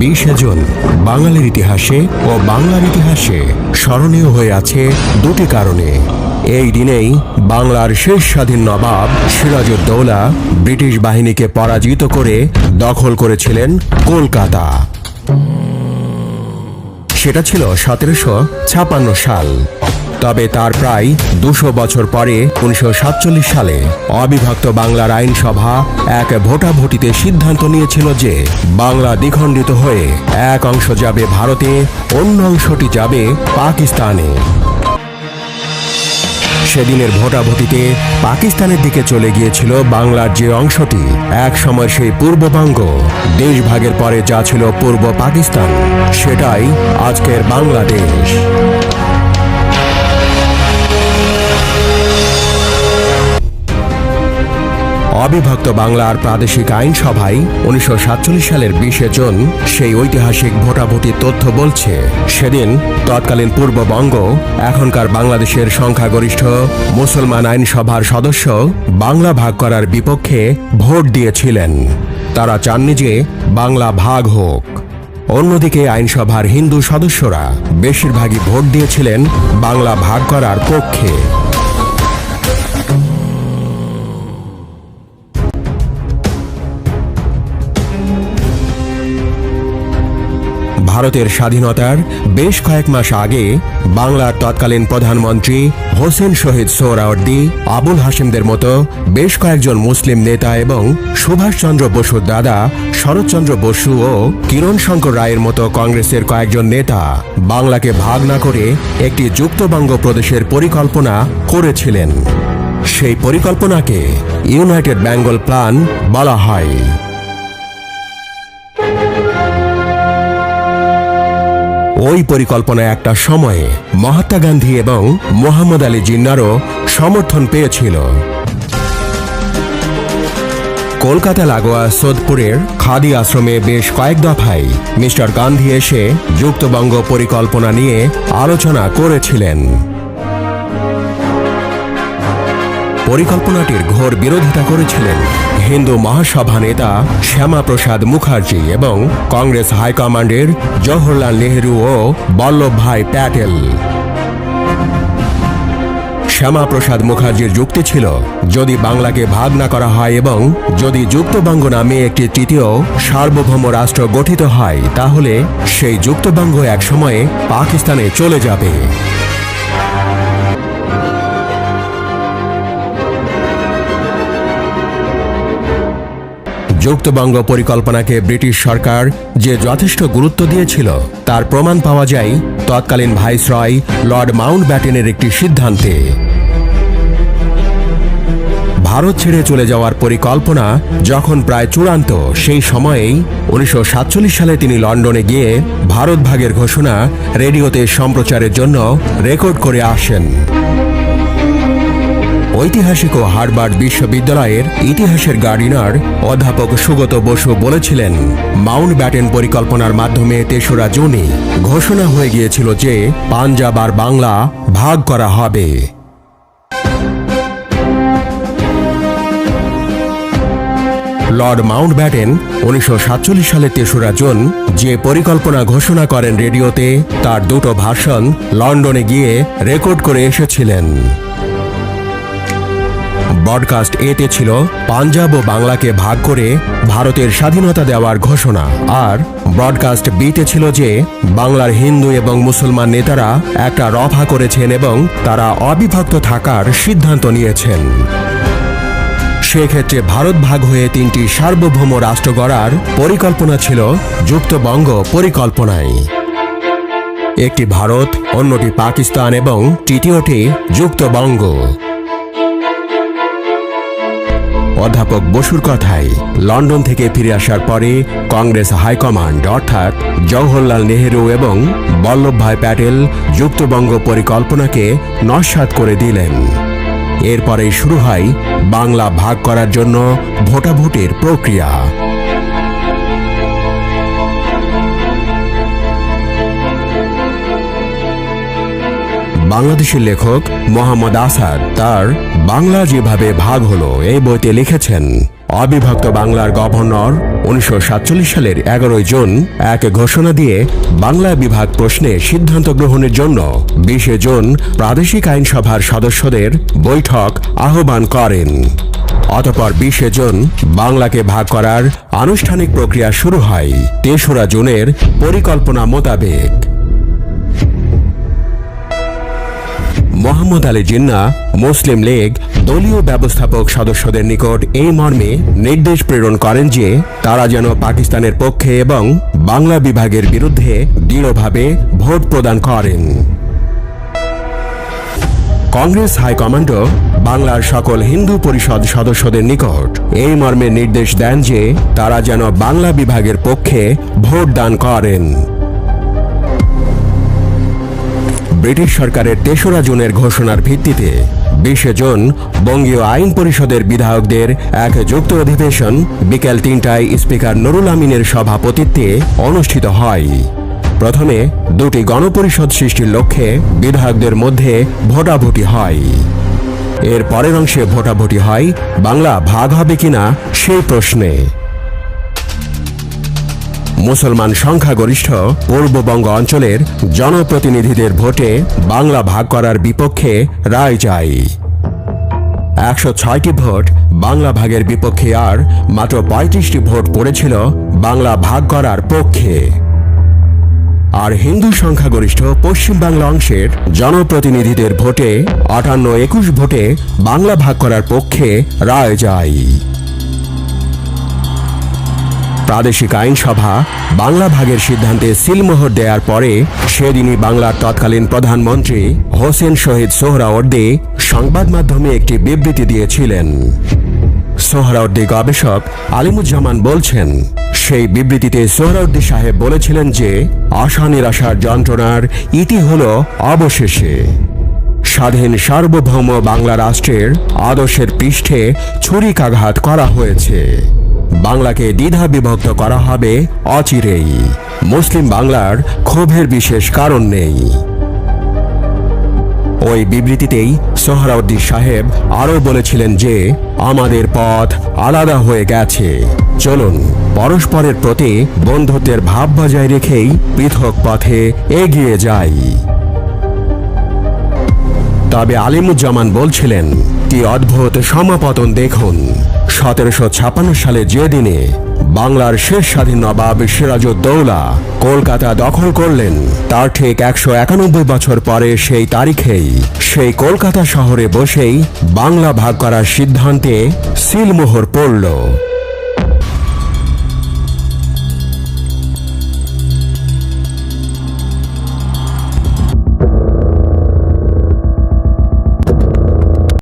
20 June বাঙালির ইতিহাসে ও বাংলার ইতিহাসে স্মরণীয় হয়ে আছে দুটি কারণে। এই দিনেই বাংলার শেষ স্বাধীন নবাব সিরাজউদ্দৌলা ব্রিটিশ বাহিনীকে পরাজিত করে দখল করেছিলেন কলকাতা। সেটা ছিল 1756 সাল। তবে তার প্রায় 200 বছর পরে 1947 সালে অবিভক্ত বাংলার আইনসভা এক ভোটাভুটিতে সিদ্ধান্ত নিয়েছিল যে বাংলা দ্বিখণ্ডিত হয়ে এক অংশ যাবে ভারতে, অন্য অংশটি যাবে পাকিস্তানে। সেদিনের ভোটাভুটিতে পাকিস্তানের দিকে চলে গিয়েছিল বাংলার যে অংশটি এক সময় সেই পূর্ববঙ্গ। দেশভাগের পরে যা ছিল পূর্ব পাকিস্তান, সেটাই আজকের বাংলাদেশ। অবিভক্ত বাংলার প্রাদেশিক আইনসভায় 1947 সালের 20 জুন সেই ঐতিহাসিক ভোটাভুটির তথ্য বলছে, সেদিন তৎকালীন পূর্ববঙ্গ, এখনকার বাংলাদেশের সংখ্যাগরিষ্ঠ মুসলমান আইনসভার সদস্য বাংলা ভাগ করার বিপক্ষে ভোট দিয়েছিলেন। তারা চাননি যে বাংলা ভাগ হোক। অন্যদিকে আইনসভার হিন্দু সদস্যরা বেশিরভাগই ভোট দিয়েছিলেন বাংলা ভাগ করার পক্ষে। ভারতের স্বাধীনতার বেশ কয়েক মাস আগে বাংলার তৎকালীন প্রধানমন্ত্রী হোসেন শহীদ সোহরাওয়ার্দী, আবুল হাশিমদের মতো বেশ কয়েকজন মুসলিম নেতা এবং সুভাষচন্দ্র বসুর দাদা শরৎচন্দ্র বসু ও কিরণ শঙ্কর রায়ের মতো কংগ্রেসের কয়েকজন নেতা বাংলাকে ভাগ না করে একটি যুক্তবঙ্গ প্রদেশের পরিকল্পনা করেছিলেন। সেই পরিকল্পনাকে ইউনাইটেড বেঙ্গল প্ল্যান বলা হয়। ওই পরিকল্পনায় একটা সময়ে মহাত্মা গান্ধী এবং মোহাম্মদ আলী জিন্নাহরও সমর্থন পেয়েছিল। কলকাতা লাগোয়া সোদপুরের খাদি আশ্রমে বেশ কয়েক দফায় মিস্টার গান্ধী এসে যুক্তবঙ্গ পরিকল্পনা নিয়ে আলোচনা করেছিলেন। পরিকল্পনাটির ঘোর বিরোধিতা করেছিলেন হিন্দু মহাসভা নেতা শ্যামাপ্রসাদ মুখার্জি এবং কংগ্রেস হাইকমান্ডের জওহরলাল নেহরু ও বল্লভভাই প্যাটেল। শ্যামাপ্রসাদ মুখার্জির যুক্তি ছিল, যদি বাংলাকে ভাগ না করা হয় এবং যদি যুক্তবঙ্গ নামে একটি তৃতীয় সার্বভৌম রাষ্ট্র গঠিত হয়, তাহলে সেই যুক্তবঙ্গ একসময়ে পাকিস্তানে চলে যাবে। যুক্তবঙ্গ পরিকল্পনাকে ব্রিটিশ সরকার যে যথেষ্ট গুরুত্ব দিয়েছিল তার প্রমাণ পাওয়া যায় তৎকালীন ভাইসরয় লর্ড মাউন্টব্যাটেনের একটি সিদ্ধান্তে। ভারত ছেড়ে চলে যাওয়ার পরিকল্পনা যখন প্রায় চূড়ান্ত, সেই সময়েই 1947 সালে তিনি লন্ডনে গিয়ে ভারত ভাগের ঘোষণা রেডিওতে সম্প্রচারের জন্য রেকর্ড করে আসেন। ঐতিহাসিক ও হার্ভার্ড বিশ্ববিদ্যালয়ের ইতিহাসের গার্ডিনার অধ্যাপক সুগত বসু বলেছিলেন, মাউন্টব্যাটেন পরিকল্পনার মাধ্যমে 3রা জুনই ঘোষণা হয়ে গিয়েছিল যে পাঞ্জাব আর বাংলা ভাগ করা হবে। লর্ড মাউন্টব্যাটেন 1947 সালে 3রা জুন যে পরিকল্পনা ঘোষণা করেন রেডিওতে, তার দুটো ভার্সন লন্ডনে গিয়ে রেকর্ড করে এসেছিলেন। ব্রডকাস্ট এতে ছিল পাঞ্জাব ও বাংলাকে ভাগ করে ভারতের স্বাধীনতা দেওয়ার ঘোষণা, আর ব্রডকাস্ট বিতে ছিল যে বাংলার হিন্দু এবং মুসলমান নেতারা একটা রফা করেছেন এবং তারা অবিভক্ত থাকার সিদ্ধান্ত নিয়েছেন। সেক্ষেত্রে ভারত ভাগ হয়ে 3টি সার্বভৌম রাষ্ট্র গড়ার পরিকল্পনা ছিল যুক্তবঙ্গ পরিকল্পনায়। একটি ভারত, অন্যটি পাকিস্তান এবং তৃতীয়টি যুক্তবঙ্গ। অধ্যাপক বসুর কথায়, লন্ডন থেকে ফিরে আসার পরে কংগ্রেস হাইকমান্ড অর্থাৎ জওহরলাল নেহরু এবং বল্লভভাই প্যাটেল যুক্তবঙ্গ পরিকল্পনাকে নস্যাৎ করে দিলেন। এরপরেই শুরু হয় বাংলা ভাগ করার জন্য ভোটাভুটির প্রক্রিয়া। বাংলাদেশের লেখক মোহাম্মদ আসাদ তার বাংলা যেভাবে ভাগ হলো এই বইতে লিখেছেন, অবিভক্ত বাংলার গভর্নর 1947 সালের 11 জুন এক ঘোষণা দিয়ে বাংলা বিভাগ প্রশ্নে সিদ্ধান্ত গ্রহণের জন্য 20 জুন প্রাদেশিক আইনসভার সদস্যদের বৈঠক আহ্বান করেন। অতঃপর 20 জুন বাংলাকে ভাগ করার আনুষ্ঠানিক প্রক্রিয়া শুরু হয় 3রা জুনের পরিকল্পনা মোতাবেক। মোহাম্মদ আলী জিন্নাহ মুসলিম লীগ দলীয় ব্যবস্থাপক সদস্যদের নিকট এই মর্মে নির্দেশ প্রেরণ করেন যে তারা যেন পাকিস্তানের পক্ষে এবং বাংলা বিভাগের বিরুদ্ধে দৃঢ়ভাবে ভোট প্রদান করেন। কংগ্রেস হাইকমান্ডও বাংলার সকল হিন্দু পরিষদ সদস্যদের নিকট এই মর্মে নির্দেশ দেন যে তারা যেন বাংলা বিভাগের পক্ষে ভোট দান করেন। ব্রিটিশ সরকারের 3রা জুনের ঘোষণার ভিত্তিতে 20 জুন বঙ্গীয় আইন পরিষদের বিধায়কদের এক যুক্ত অধিবেশন বিকেল 3টায় স্পিকার নুরুল আমিনের সভাপতিত্বে অনুষ্ঠিত হয়। প্রথমে 2টি গণপরিষদ সৃষ্টির লক্ষ্যে বিধায়কদের মধ্যে ভোটাভুটি হয়। এর পরের অংশে ভোটাভুটি হয় বাংলা ভাগ হবে কিনা সেই প্রশ্নে। মুসলমান সংখ্যাগরিষ্ঠ পূর্ববঙ্গ অঞ্চলের জনপ্রতিনিধিদের ভোটে বাংলা ভাগ করার বিপক্ষে রায় যায়। 106টি ভোট বাংলা ভাগের বিপক্ষে আর মাত্র 35টি ভোট পড়েছিল বাংলা ভাগ করার পক্ষে। আর হিন্দু সংখ্যাগরিষ্ঠ পশ্চিম বাংলা অংশের জনপ্রতিনিধিদের ভোটে 58-21 ভোটে বাংলা ভাগ করার পক্ষে রায় যায়। প্রাদেশিক আইনসভা বাংলা ভাগের সিদ্ধান্তে সিলমোহর দেওয়ার পরে সেদিনই বাংলার তৎকালীন প্রধানমন্ত্রী হোসেন শহীদ সোহরাওয়ার্দী সংবাদ মাধ্যমে একটি বিবৃতি দিয়েছিলেন। সোহরাওয়ার্দী গবেষক আলিমুজ্জামান বলছেন, সেই বিবৃতিতে সোহরাওয়ার্দী সাহেব বলেছিলেন যে আশা নিরাশার যন্ত্রণার ইতি হল অবশেষে। স্বাধীন সার্বভৌম বাংলা রাষ্ট্রের আদর্শের পৃষ্ঠে ছুরিকাঘাত করা হয়েছে। বাংলাকে দ্বিধা বিভক্ত করা হবে অচিরেই। মুসলিম বাংলার ক্ষোভের বিশেষ কারণ নেই। ওই বিবৃতিতেই সোহরাওয়ার্দী সাহেব আরও বলেছিলেন যে আমাদের পথ আলাদা হয়ে গেছে, চলুন পরস্পরের প্রতি বন্ধুত্বের ভাব বজায় রেখেই পৃথক পথে এগিয়ে যাই। তবে আলিমুজ্জামান বলছিলেন, কি অদ্ভুত সমাপতন দেখুন। 1756 সালে যে দিনে বাংলার শেষ স্বাধীন নবাব সিরাজউদ্দৌলা কলকাতা দখল করলেন, তার ঠিক 191 বছর পরে সেই তারিখেই সেই কলকাতা শহরে বসেই বাংলা ভাগ করার সিদ্ধান্তে সিলমোহর পড়ল।